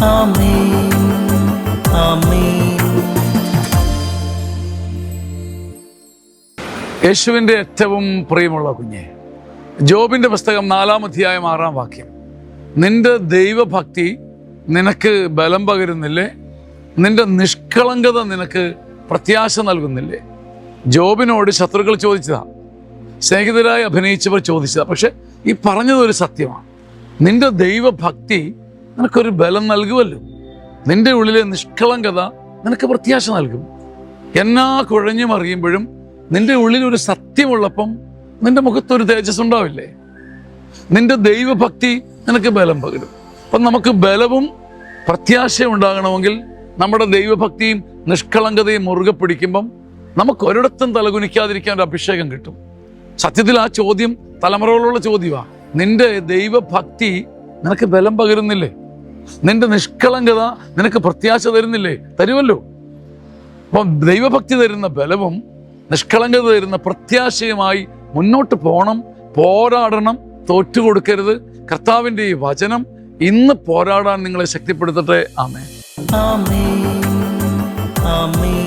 ആമേൻ, ആമേൻ. യേശുവിൻ്റെ ഏറ്റവും പ്രിയമുള്ള കുഞ്ഞെ, ജോബിൻ്റെ പുസ്തകം 4-ാം അധ്യായം 6-ാം വാക്യം. നിന്റെ ദൈവഭക്തി നിനക്ക് ബലം പകരുന്നില്ലേ? നിന്റെ നിഷ്കളങ്കത നിനക്ക് പ്രത്യാശ നൽകുന്നില്ലേ? ജോബിനോട് ശത്രുക്കൾ ചോദിച്ചതാ, സ്നേഹിതരായി അഭിനയിച്ചവർ ചോദിച്ചതാ. പക്ഷെ ഈ പറഞ്ഞതൊരു സത്യമാണ്. നിന്റെ ദൈവഭക്തി നിനക്കൊരു ബലം നൽകുമല്ലോ. നിന്റെ ഉള്ളിലെ നിഷ്കളങ്കത നിനക്ക് പ്രത്യാശ നൽകും. എന്നാ കുഴഞ്ഞു മറിയുമ്പോഴും നിന്റെ ഉള്ളിൽ ഒരു സത്യമുള്ളപ്പം നിന്റെ മുഖത്തൊരു തേജസ് ഉണ്ടാവില്ലേ? നിന്റെ ദൈവഭക്തി നിനക്ക് ബലം പകരും. അപ്പം നമുക്ക് ബലവും പ്രത്യാശയും ഉണ്ടാകണമെങ്കിൽ നമ്മുടെ ദൈവഭക്തിയും നിഷ്കളങ്കതയും മുറുകെ പിടിക്കുമ്പം നമുക്ക് ഒരിടത്തും തലകുനിക്കാതിരിക്കാൻ ഒരു അഭിഷേകം കിട്ടും. സത്യത്തിൽ ആ ചോദ്യം തലമുറകളുള്ള ചോദ്യമാണ്. നിന്റെ ദൈവഭക്തി നിനക്ക് ബലം പകരുന്നില്ലേ? നിന്റെ നിഷ്കളങ്കത നിനക്ക് പ്രത്യാശ തരുന്നില്ലേ? തരുമല്ലോ. അപ്പം ദൈവഭക്തി തരുന്ന ബലവും നിഷ്കളങ്കത തരുന്ന പ്രത്യാശയുമായി മുന്നോട്ട് പോകണം, പോരാടണം, തോറ്റുകൊടുക്കരുത്. കർത്താവിൻ്റെ ഈ വചനം ഇന്ന് പോരാടാൻ നിങ്ങളെ ശക്തിപ്പെടുത്തട്ടെ. ആമേൻ, ആമേൻ, ആമേൻ.